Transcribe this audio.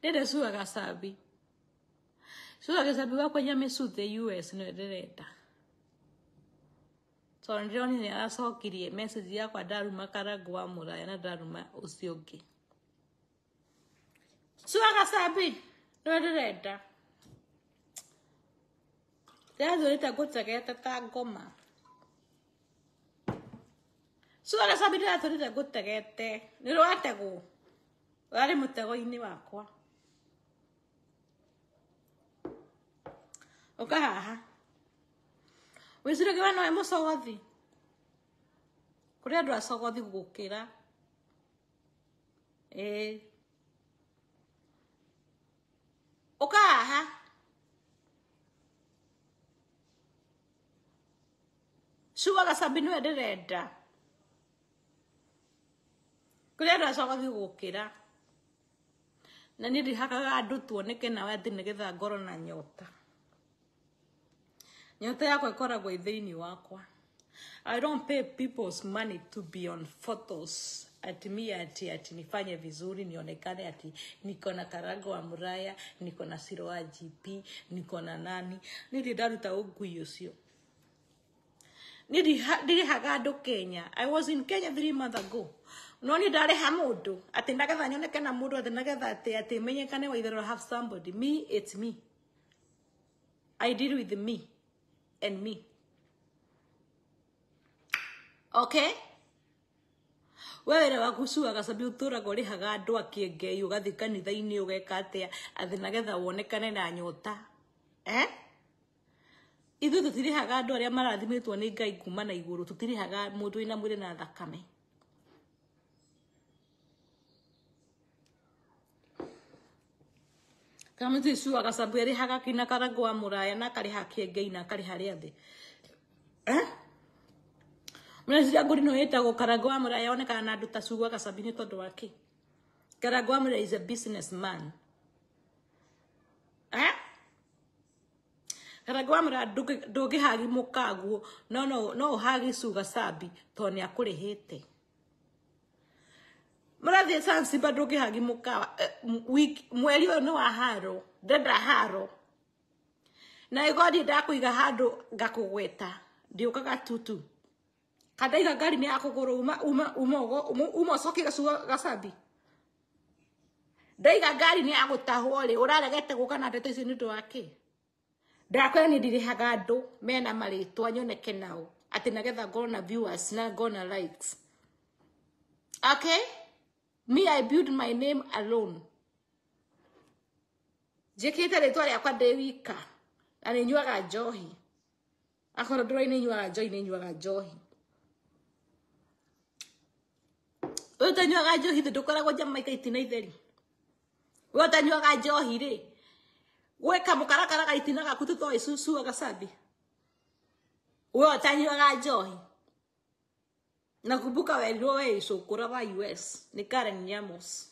Dede suwa Gasabi. Suwa Gasabi wako nyame sute US no dereta. So ndioni ni arasokirie message yakwa ndaruma Karagwa Muraya na ndaruma ucio ungi. Suwa Gasabi no dereta. Ndazorita gutegete ta ngoma. Suwa Gasabi ndazorita gutegete. Nirwatego. Wari mutego-ini wakwa. Oka haha. Wicire kiwa no emucogothi. Kuri andu acogothi gukira. Oka haha. Suwa Gasabi no ndirenda. Kuri andu acogothi gukira. Na nindi hakaga andu tuoneke nawe ati nigetha ngoro na nyota. Nyota yakwa ikoragwo ithiini wakwa. I don't pay people's money to be on photos. Ati mi ati nifanye vizuri nionekane ati niko na Karagwa Muraya, niko na Ciro wa GP, niko na nani. Nindi ndaruta ugui ucio. Nindi haga andu Kenya. I was in Kenya 3 months ago. No ni ndare ha mundu ati ndagetha nyoneke na mundu ati ndagetha ati menyekane wa either have somebody. Me, it's me. I deal with me and me. Okay? Wewe waku Suwa Gasabi uturaga uri haga andu akiengei ugathi kanitha-ini ugeka atia athi nagetha wonekane na nyota. Ithu tutirihaga andu aria marathimitwo ni Ngai kuma na iguru, tutirihaga mundu ina mwiri na thakame. Kama ti Suwa Gasabi eri haga kina Karagwa Muraya na kari hakiengei na kari hari athi. Mnazia nguri no etagwo Karagwa Muraya onekana na andu ta Suwa Gasabi ni tondu wake. Karagwa Muraya is a businessman. Karagwa Muraya ndugi hagi mukaguo no hagi Suwa Gasabi to ni akurihite. Murathi Zanzibar ndugi hagi mukawa mweri no wa haro ndenda haro na igodi ndakuiga handu ngakugweta ndiukaga tutu kadaiga gari ni akuguru uma soki Suwa Gasabi ndaiga gari ni agutahwo ri uraregete gukana ndeto ici ni wake ndakwira ni ndirihaga andu mena maritwa nyoneke nao ati nagetha ngorwo na viewers na ngorwo na likes. Okay, me, I build my name alone. Jekita ritwa riakwa ndi wika na ni nyuaga njohi. Akoro ndoro ni nyuaga njohi ni nyuaga njohi. Uta nyuaga njohi ndukoragwo Jamaica itina itheri. Uta nyuaga njohi ri. Weka mukarakara ga itina gaku tutoi Suwa Gasabi. Uta nyuaga njohi. Nakumbuka wewe icukura wa US ni Karen Nyamos.